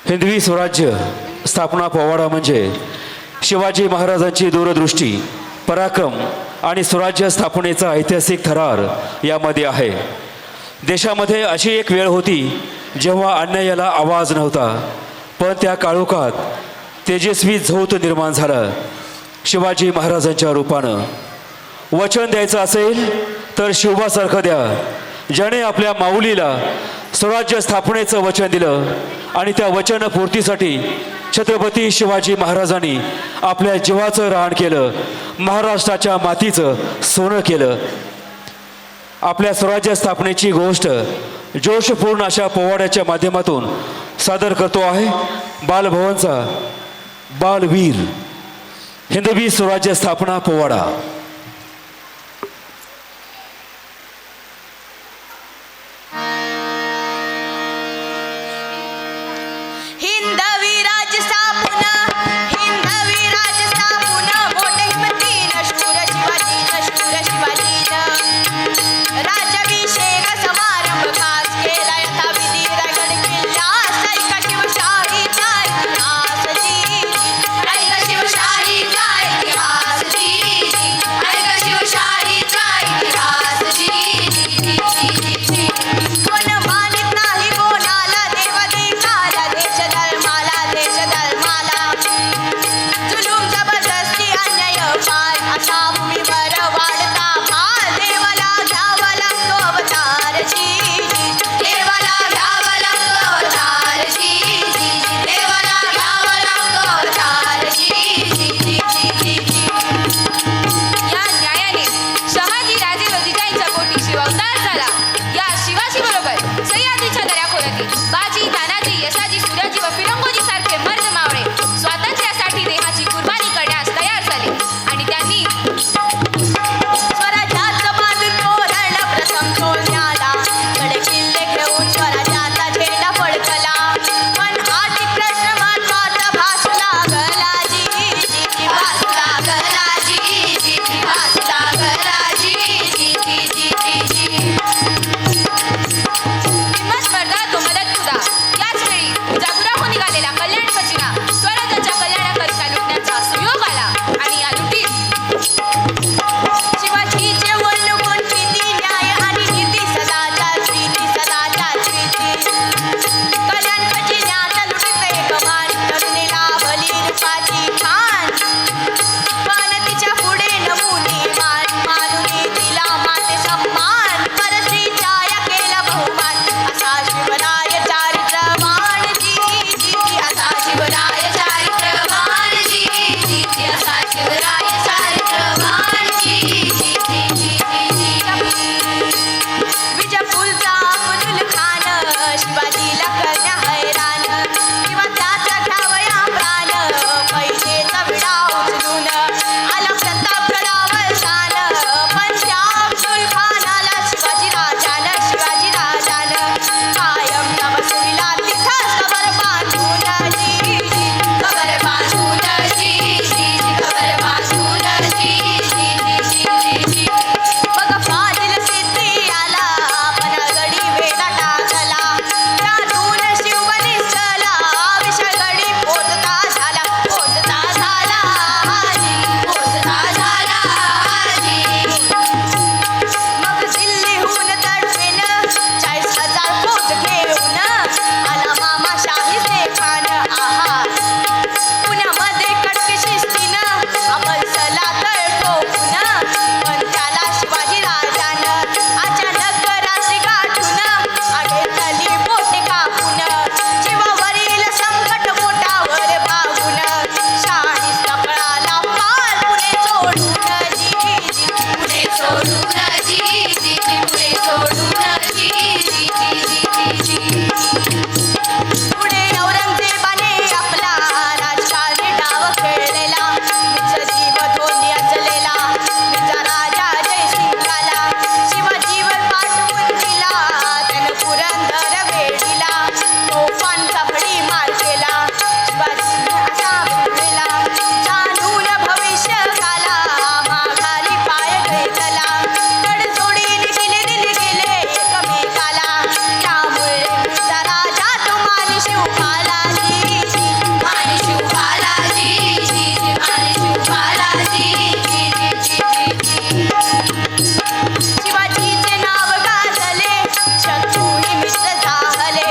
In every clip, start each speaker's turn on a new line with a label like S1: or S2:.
S1: हिंदवी स्वराज्य स्थापना पोवाडा म्हणजे शिवाजी महाराजांची दूरदृष्टी, पराक्रम आणि स्वराज्य स्थापनेचा ऐतिहासिक थरार यामध्ये आहे. देशामध्ये अशी एक वेळ होती जेव्हा अन्यायाला आवाज नव्हता, पण त्या काळोखात तेजस्वी झोत निर्माण झालं शिवाजी महाराजांच्या रूपानं. वचन द्यायचं असेल तर शिवबासारखं द्या, ज्याने आपल्या माऊलीला स्वराज्य स्थापनेचं वचन दिलं आणि त्या वचनपूर्तीसाठी छत्रपती शिवाजी महाराजांनी आपल्या जीवाचं रान केलं, महाराष्ट्राच्या मातीचं सोनं केलं. आपल्या स्वराज्य स्थापनेची गोष्ट जोशपूर्ण अशा पोवाड्याच्या माध्यमातून सादर करतो आहे बालभवनचा बालवीर हिंदवी स्वराज्य स्थापना पोवाडा.
S2: हिंदवी राज स्थापन मोठे हिमतीन शूर शिवाजी राज्याभिषेक समारंभ खास केला यथाविधी रायगड किल्ल्यास. ऐका शिवशाहीचा इतिहास जी, ऐका शिवशाहीचा इतिहास जी, ऐका शिवशाहीचा इतिहास जी. कोण मानित नाही कोणाला, देव देशाला, देश धर्माला बालाजी माने शिवबालाजी माने शिवबालाजी शिवाजीचे नाव गाजले शत्रूही मित्र झाले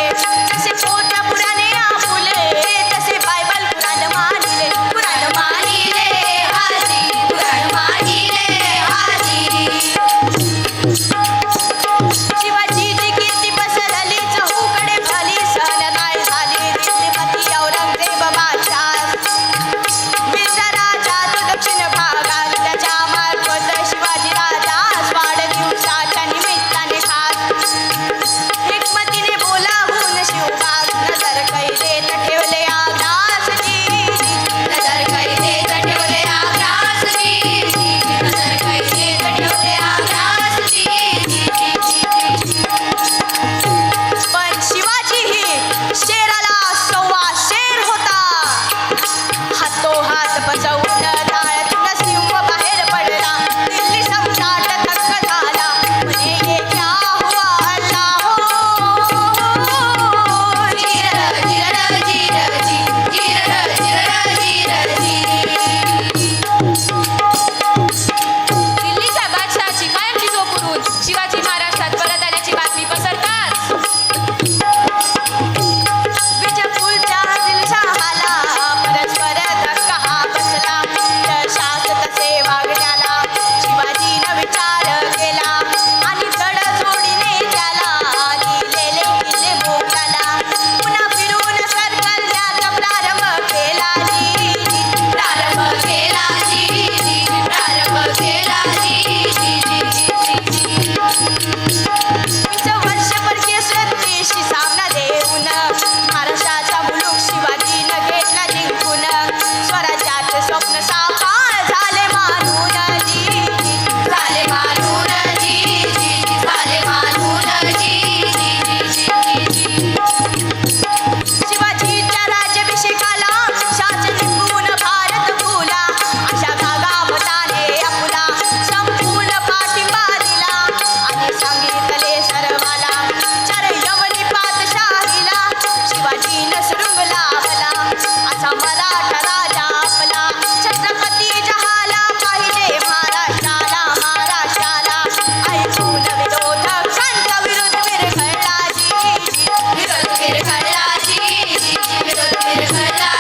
S2: जसे पोटा पुराणे आपुले तसे बायबल पुराण मानिले हाजी पुराण मानिले हाजी शिवाजीची कीर्ती पसरली चहूकडे भली सहन नाही झाली दिल्लीपती औरंगजेब बादशाह मिर्झा राजा तो दक्षिण भागात त्याच्या मार्फत शिवाजी राजा वाढदिवसाच्या निमित्ताने खास हिकमतीने बोलावून शिवबाज नजर कैदेत ठेवले आग्रासजी नजर कैदेत ठेवले आग्रासजी नजर कैदेत ठेवले आग्रासजी पण शिवाजी ही शेराला सव्वा शेर होता हातोहात बसवून जाळ्यातून सिंह बाहेर पडला दिल्ली सम्राट थक्क झाला म्हणे ये क्या हुआ अल्लाह जिरर जिरर जिरर जिरर जिरर जिरर
S3: दिल्लीच्या बादशहाची कायमची झोप उडून शिवाजी महाराष्ट्रात परत आल्याची बातमी पसरताच
S2: विजयपूरच्या दिलशहाला परस्पर धक्का हा बसला तशाच तसे वागण्याला शिवाजीनं विचार केला आणि तडजोडीने त्याला दिलेले किल्ले भोगाला पुन्हा फिरून सर करण्याचा प्रारंभ केला प्रारंभ केला प्रारंभ केला 20 वर्ष परकीय सत्तेशी सामना देऊन महाराष्ट्राचा मुलूक शिवाजीनं घेतला जिंकून स्वराज्याचे स्वप्न साकार झाले मानून झाले मानून झाले मानून शिवाजीच्या राज्याभिषेकाला शासन निपून भारत फुला अशा गागाभटाने आपुला संपूर्ण पाठिंबा दिला आणि सांगितले सर्वाला चार यवनी पातशाहीला शिवाजीनं सुरुंग लावला असा मराठा राजा आपला छत्रपती जहाला पाहिजे महाराष्ट्राला महाराष्ट्राला ऐकून विरोधकांचा विरोध विरघळला विरोध विरघळला विरोध विरघळला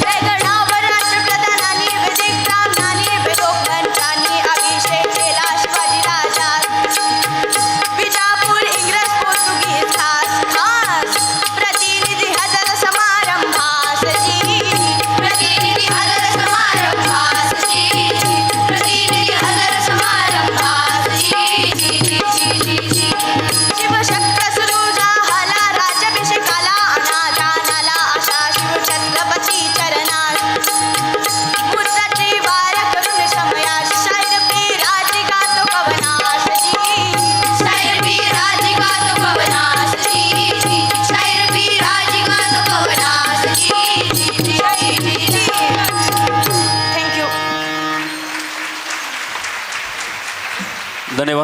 S2: जयगडावर राष्ट्रप्रधानांनी वैदिक ब्राह्मणांनी वेदोपंतांनी अभिषेक केला शिवाजी राजा विजापूर इंग्रज पोर्तुगीज खास खास प्रतिनिधी हजर समारंभासजी प्रतिनिधी हजर समारंभासजी प्रतिनिधी हजर समारंभासजी शिवशक्र सुरू झाला राज्याभिषेकाला अनादानाला आशा शिवछत्रपती चरणात मुद्राची वार करून समयास शाहीर पी राजी गातो पवनासजी शाहीर पी राजी गातो पवनासजी शाहीर पी राजी गातो पवनासजी थँक्यू
S1: धन्यवाद.